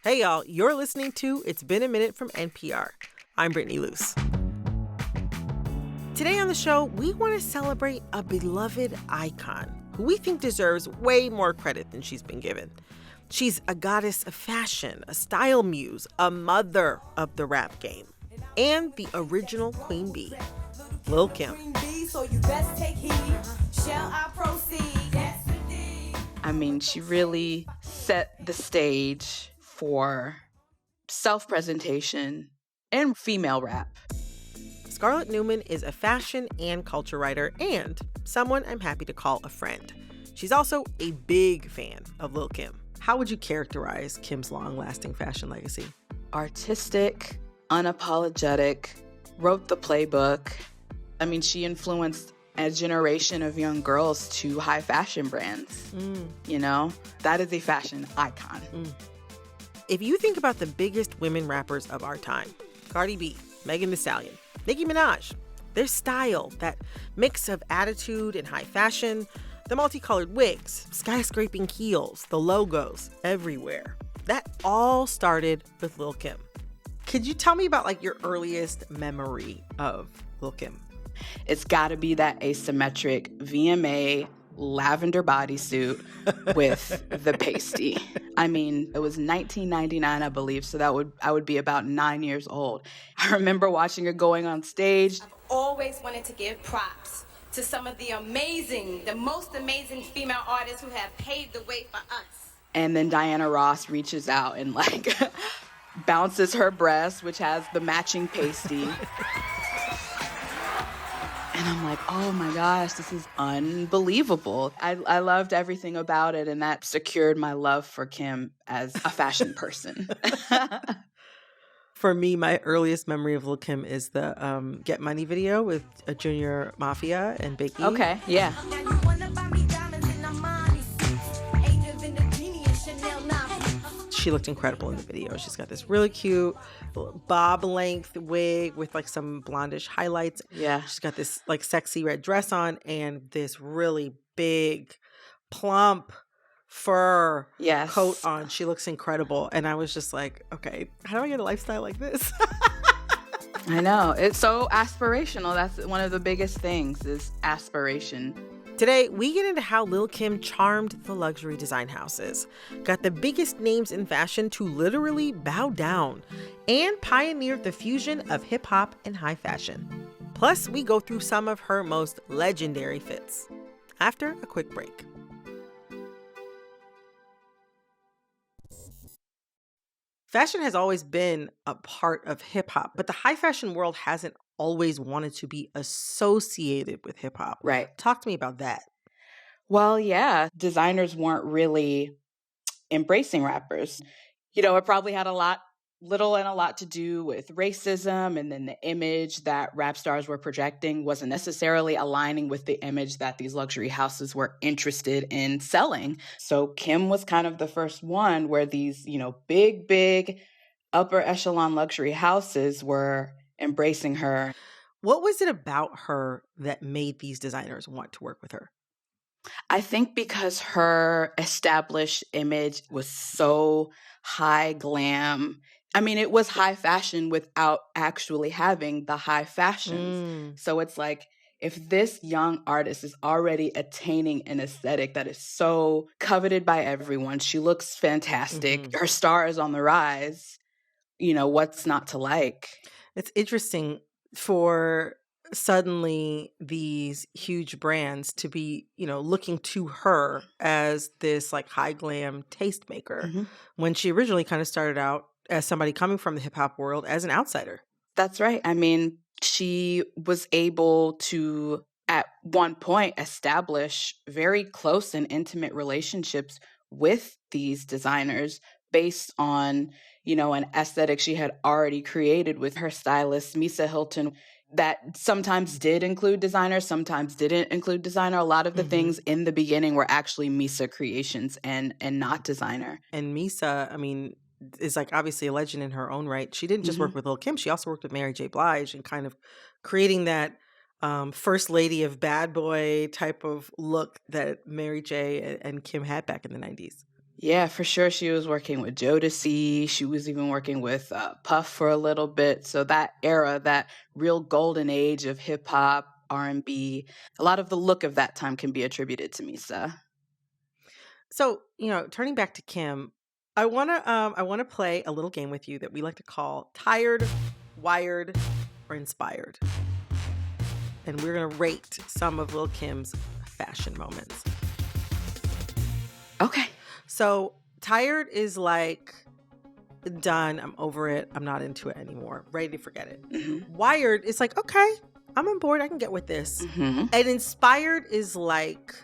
Hey, y'all, you're listening to It's Been a Minute from NPR. I'm Brittany Luse. Today on the show, we want to celebrate a beloved icon who we think deserves way more credit than she's been given. She's a goddess of fashion, a style muse, a mother of the rap game, and the original Queen Bee, Lil Kim. I mean, she really set the stage for self-presentation and female rap. Scarlett Newman is a fashion and culture writer and someone I'm happy to call a friend. She's also a big fan of Lil Kim. How would you characterize Kim's long-lasting fashion legacy? Artistic, unapologetic, wrote the playbook. I mean, she influenced a generation of young girls to high fashion brands. You know, that is a fashion icon. If you think about the biggest women rappers of our time, Cardi B, Thee Stallion, Nicki Minaj, their style, that mix of attitude and high fashion, the multicolored wigs, skyscraping heels, the logos everywhere, that all started with Lil Kim. Could you tell me about your earliest memory of Lil Kim? It's got to be that asymmetric VMA lavender bodysuit with the pasty. I mean, it was 1999, I believe, so I would be about 9 years old. I remember watching her going on stage. I've always wanted to give props to some of the most amazing female artists who have paved the way for us. And then Diana Ross reaches out and bounces her breast, which has the matching pasty. And I'm like, oh my gosh, this is unbelievable. I loved everything about it, and that secured my love for Kim as a fashion person. For me, my earliest memory of Lil Kim is the Get Money video with a Junior Mafia and Biggie. Okay, yeah. She looked incredible in the video. She's got this really cute bob length wig with some blondish highlights. Yeah. She's got this sexy red dress on and this really big, plump fur coat on. She looks incredible. And I was just like, okay, how do I get a lifestyle like this? I know. It's so aspirational. That's one of the biggest things is aspiration. Today, we get into how Lil Kim charmed the luxury design houses, got the biggest names in fashion to literally bow down, and pioneered the fusion of hip-hop and high fashion. Plus, we go through some of her most legendary fits. After a quick break. Fashion has always been a part of hip-hop, but the high fashion world hasn't always wanted to be associated with hip-hop. Right. Talk to me about that. Well, yeah, designers weren't really embracing rappers. You know, it probably had a lot to do with racism, and then the image that rap stars were projecting wasn't necessarily aligning with the image that these luxury houses were interested in selling. So Kim was kind of the first one where these, big upper echelon luxury houses were embracing her. What was it about her that made these designers want to work with her? I think because her established image was so high glam. I mean, it was high fashion without actually having the high fashions. So it's like, if this young artist is already attaining an aesthetic that is so coveted by everyone, she looks fantastic, her star is on the rise, what's not to like? It's interesting for suddenly these huge brands to be, looking to her as this high glam tastemaker when she originally kind of started out as somebody coming from the hip hop world as an outsider. That's right. I mean, she was able to, at one point, establish very close and intimate relationships with these designers based on, an aesthetic she had already created with her stylist, Misa Hilton, that sometimes did include designer, sometimes didn't include designer. A lot of the things in the beginning were actually Misa creations and not designer. And Misa, I mean, is obviously a legend in her own right. She didn't just work with Lil Kim. She also worked with Mary J. Blige and kind of creating that first lady of bad boy type of look that Mary J. and Kim had back in the 90s. Yeah, for sure. She was working with Jodeci. She was even working with Puff for a little bit. So that era, that real golden age of hip hop, R&B, a lot of the look of that time can be attributed to Misa. So, turning back to Kim, I wanna play a little game with you that we like to call Tired, Wired, or Inspired. And we're gonna rate some of Lil Kim's fashion moments. Okay. So Tired is like, done, I'm over it, I'm not into it anymore, ready to forget it. Mm-hmm. Wired is like, okay, I'm on board, I can get with this. Mm-hmm. And Inspired is like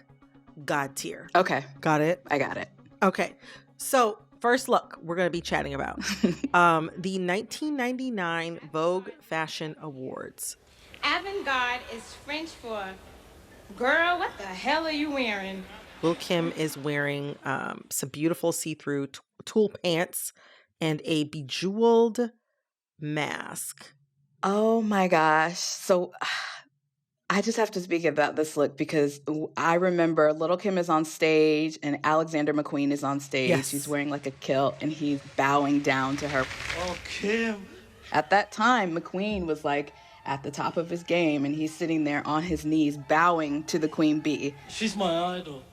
God tier. Okay. Got it? I got it. Okay. So first look, we're going to be chatting about the 1999 Vogue Fashion Awards. Avant-garde is French for, girl, what the hell are you wearing? Lil Kim is wearing some beautiful see-through tulle pants and a bejeweled mask. Oh my gosh. So I just have to speak about this look because I remember Lil Kim is on stage and Alexander McQueen is on stage. Yes. She's wearing like a kilt and he's bowing down to her. Oh, Kim. At that time, McQueen was like at the top of his game and he's sitting there on his knees bowing to the Queen Bee. She's my idol.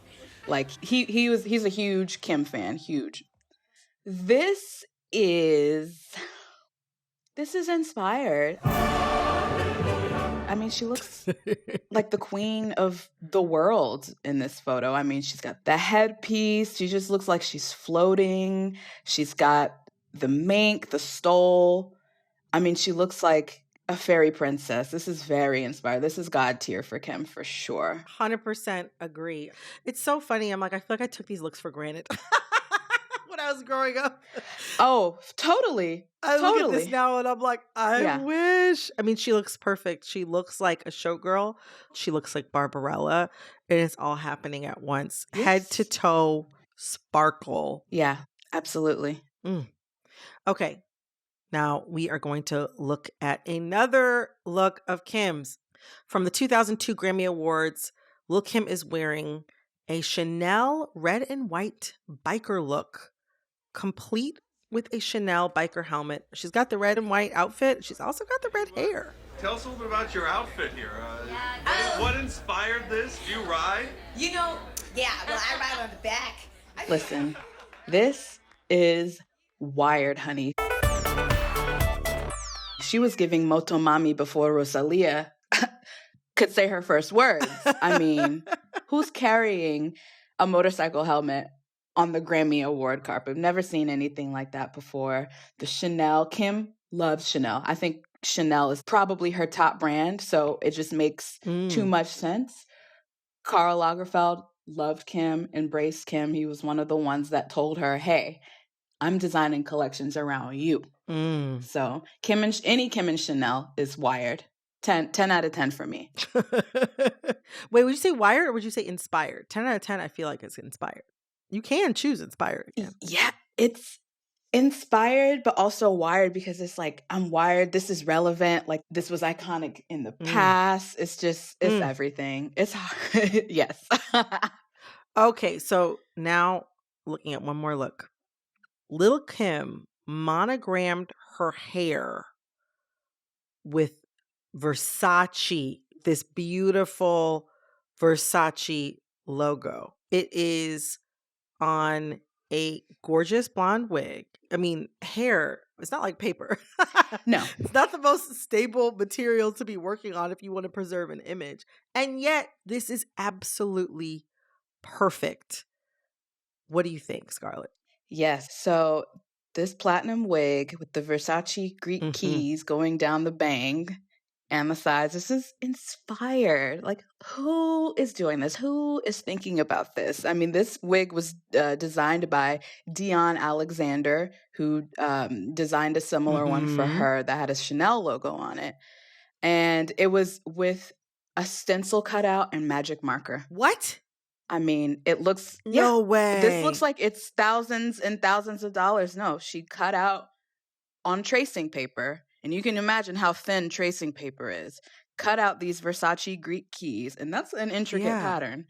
Like he's a huge Kim fan, huge. This is inspired. I mean, she looks like the queen of the world in this photo. I mean, she's got the headpiece. She just looks like she's floating. She's got the mink, the stole. I mean, she looks like a fairy princess. This is very inspired. This is God tier for Kim for sure. 100% agree. It's so funny. I'm like, I feel like I took these looks for granted when I was growing up. Oh, totally. I look at this now and I'm like, I wish. I mean, she looks perfect. She looks like a showgirl. She looks like Barbarella. And it's all happening at once. Yes. Head to toe, sparkle. Yeah, absolutely. Okay. Now we are going to look at another look of Kim's. From the 2002 Grammy Awards, Lil Kim is wearing a Chanel red and white biker look, complete with a Chanel biker helmet. She's got the red and white outfit. She's also got the red hair. Tell us a little bit about your outfit here. What inspired this? Do you ride? Well, I ride on the back. Listen, this is wired, honey. She was giving Motomami before Rosalia could say her first words. I mean, who's carrying a motorcycle helmet on the Grammy Award carpet? Never seen anything like that before. The Chanel, Kim loves Chanel. I think Chanel is probably her top brand, so it just makes too much sense. Karl Lagerfeld loved Kim, embraced Kim. He was one of the ones that told her, hey, I'm designing collections around you. So any Kim and Chanel is wired. 10 out of 10 for me. Wait, would you say wired or would you say inspired? 10 out of 10, I feel like it's inspired. You can choose inspired again. Yeah, it's inspired, but also wired because it's like, I'm wired. This is relevant. Like, this was iconic in the past. It's just, it's everything. It's hard. Yes. Okay, so now looking at one more look. Lil Kim monogrammed her hair with Versace, this beautiful Versace logo. It is on a gorgeous blonde wig. I mean, hair, it's not like paper. No. It's not the most stable material to be working on if you want to preserve an image. And yet, this is absolutely perfect. What do you think, Scarlett? Yes. So this platinum wig with the Versace Greek keys going down the bang and the sides, this is inspired. Like, who is doing this? Who is thinking about this? I mean, this wig was designed by Dion Alexander, who designed a similar one for her that had a Chanel logo on it. And it was with a stencil cutout and magic marker. What? I mean, it looks... No way. This looks like it's thousands and thousands of dollars. No, she cut out on tracing paper. And you can imagine how thin tracing paper is. Cut out these Versace Greek keys. And that's an intricate pattern.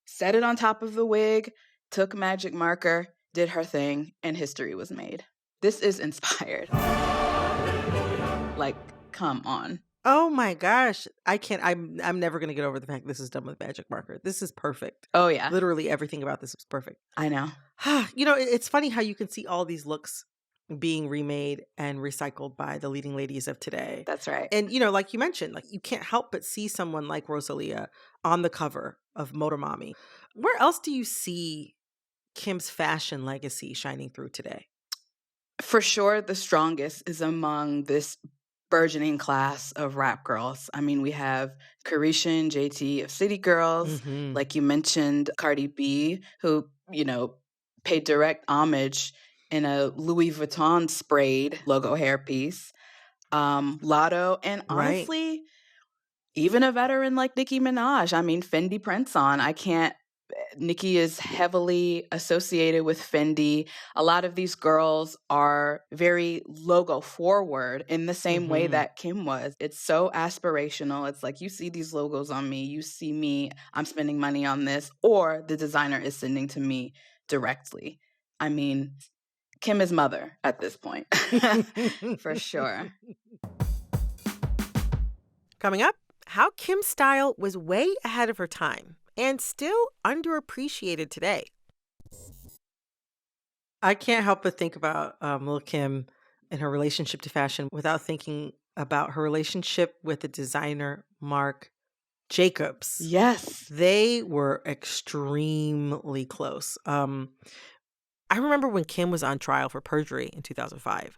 Set it on top of the wig. Took magic marker. did her thing, and history was made. This is inspired. Like, come on. Oh my gosh. I can't I'm never gonna get over the fact this is done with magic marker. This is perfect. Oh, yeah. Literally everything about this is perfect. I know. It's funny how you can see all these looks being remade and recycled by the leading ladies of today. That's right. And like you mentioned, like you can't help but see someone like Rosalia on the cover of Motomami. Where else do you see Kim's fashion legacy shining through today? For sure, the strongest is among this burgeoning class of rap girls. I mean, we have Carisha and JT of City Girls. Mhm. Like you mentioned, Cardi B, who, paid direct homage in a Louis Vuitton sprayed logo hairpiece. Lotto, and Right. honestly, even a veteran like Nicki Minaj. I mean, Fendi prints on. Nicki is heavily associated with Fendi. A lot of these girls are very logo forward in the same way Mhm. that Kim was. It's so aspirational. It's like, you see these logos on me, you see me, I'm spending money on this, or the designer is sending to me directly. I mean, Kim is mother at this point, for sure. Coming up, how Kim's style was way ahead of her time and still underappreciated today. I can't help but think about Lil Kim and her relationship to fashion without thinking about her relationship with the designer Marc Jacobs. Yes. They were extremely close. I remember when Kim was on trial for perjury in 2005,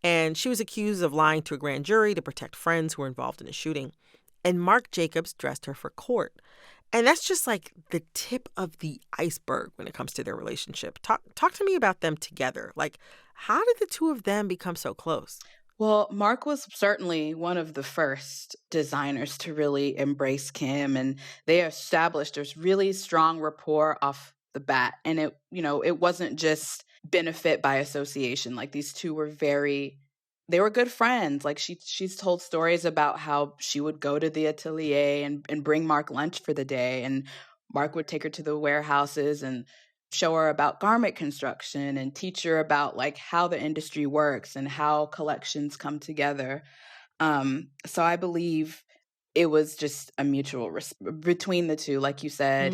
and she was accused of lying to a grand jury to protect friends who were involved in a shooting. And Marc Jacobs dressed her for court. And that's just like the tip of the iceberg when it comes to their relationship. Talk to me about them together. Like, how did the two of them become so close? Well, Marc was certainly one of the first designers to really embrace Kim, and they established this really strong rapport off the bat. And it wasn't just benefit by association. Like, these two were they were good friends. Like, she's told stories about how she would go to the atelier and bring Marc lunch for the day, and Marc would take her to the warehouses and show her about garment construction and teach her about like how the industry works and how collections come together. So I believe it was just a mutual between the two. Like you said,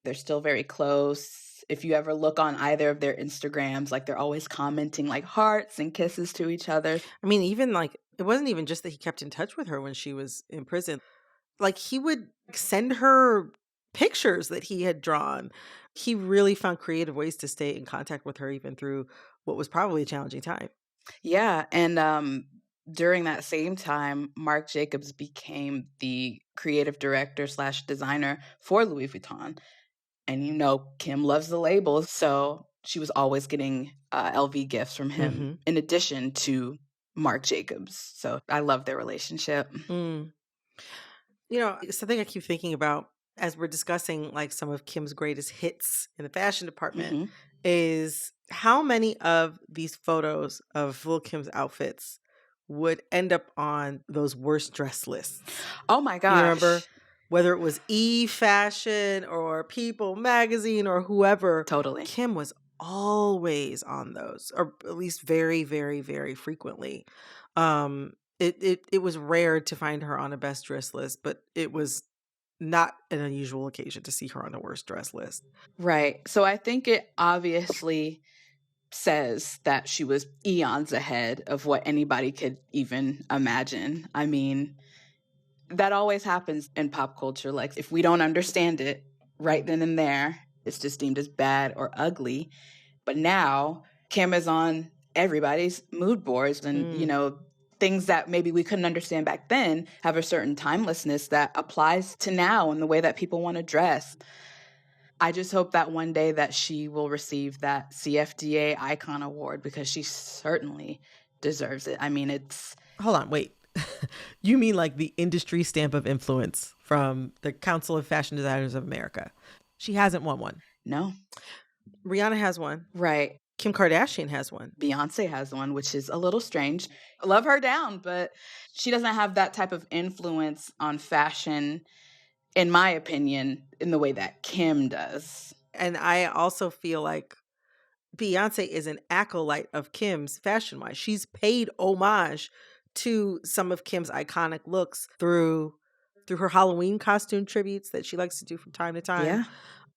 they're still very close. If you ever look on either of their Instagrams, like they're always commenting like hearts and kisses to each other. I mean, even like, it wasn't even just that he kept in touch with her when she was in prison. Like, he would send her pictures that he had drawn. He really found creative ways to stay in contact with her, even through what was probably a challenging time. Yeah. And during that same time, Marc Jacobs became the creative director / designer for Louis Vuitton. And Kim loves the labels, so she was always getting LV gifts from him in addition to Marc Jacobs. So I love their relationship. Something I keep thinking about as we're discussing like some of Kim's greatest hits in the fashion department is how many of these photos of Lil Kim's outfits would end up on those worst dress lists. Oh my gosh. You remember? Whether it was E! Fashion or People magazine or whoever. Totally. Kim was always on those, or at least very, very, very frequently. It was rare to find her on a best dress list, but it was not an unusual occasion to see her on the worst dress list. Right. So I think it obviously says that she was eons ahead of what anybody could even imagine. I mean, that always happens in pop culture. Like, if we don't understand it right then and there, it's just deemed as bad or ugly. But now Kim is on everybody's mood boards, and things that maybe we couldn't understand back then have a certain timelessness that applies to now and the way that people want to dress. I just hope that one day that she will receive that CFDA Icon Award, because she certainly deserves it. I mean, it's... Hold on, wait. You mean like the industry stamp of influence from the Council of Fashion Designers of America? She hasn't won one. No. Rihanna has one. Right. Kim Kardashian has one. Beyonce has one, which is a little strange. I love her down, but she doesn't have that type of influence on fashion, in my opinion, in the way that Kim does. And I also feel like Beyonce is an acolyte of Kim's fashion-wise. She's paid homage to some of Kim's iconic looks through her Halloween costume tributes that she likes to do from time to time. Yeah.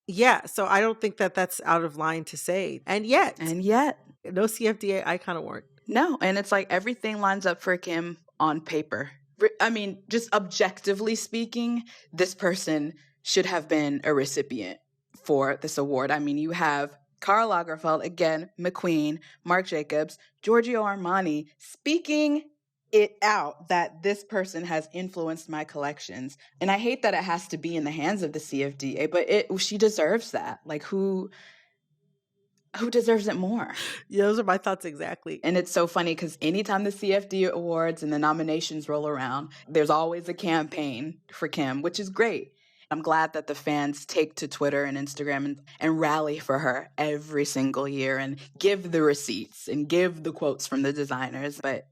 Yeah, so I don't think that that's out of line to say. And yet, no CFDA icon award. No, and it's like everything lines up for Kim on paper. I mean, just objectively speaking, this person should have been a recipient for this award. I mean, you have Karl Lagerfeld, again, McQueen, Marc Jacobs, Giorgio Armani speaking it out that this person has influenced my collections. And I hate that it has to be in the hands of the CFDA, but she deserves that. Like, who deserves it more? Yeah, those are my thoughts exactly. And it's so funny because anytime the CFD awards and the nominations roll around, there's always a campaign for Kim, which is great. I'm glad that the fans take to Twitter and Instagram and rally for her every single year and give the receipts and give the quotes from the designers. But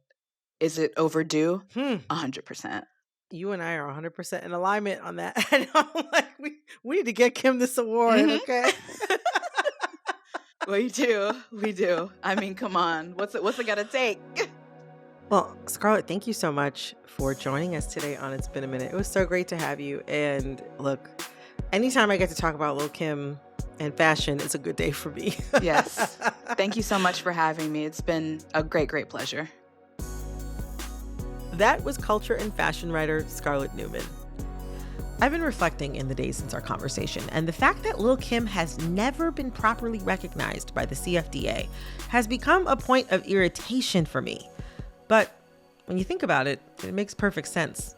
is it overdue? 100%. You and I are 100% in alignment on that. And I'm like, we need to get Kim this award, okay? We do. I mean, come on. What's it gotta take? Well, Scarlett, thank you so much for joining us today on It's Been a Minute. It was so great to have you. And look, anytime I get to talk about Lil Kim and fashion, it's a good day for me. Yes. Thank you so much for having me. It's been a great, great pleasure. That was culture and fashion writer Scarlett Newman. I've been reflecting in the days since our conversation, and the fact that Lil Kim has never been properly recognized by the CFDA has become a point of irritation for me. But when you think about it, it makes perfect sense.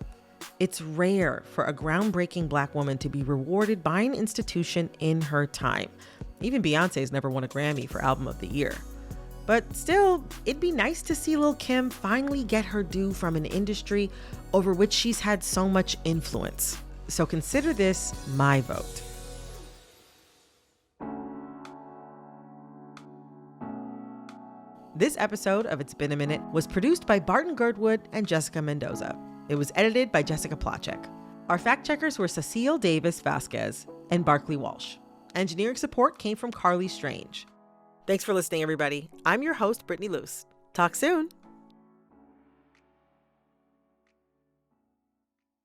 It's rare for a groundbreaking Black woman to be rewarded by an institution in her time. Even Beyonce's never won a Grammy for Album of the Year. But still, it'd be nice to see Lil Kim finally get her due from an industry over which she's had so much influence. So consider this my vote. This episode of It's Been a Minute was produced by Barton Girdwood and Jessica Mendoza. It was edited by Jessica Plachek. Our fact checkers were Cecile Davis Vasquez and Barkley Walsh. Engineering support came from Carly Strange. Thanks for listening, everybody. I'm your host, Brittany Luse. Talk soon.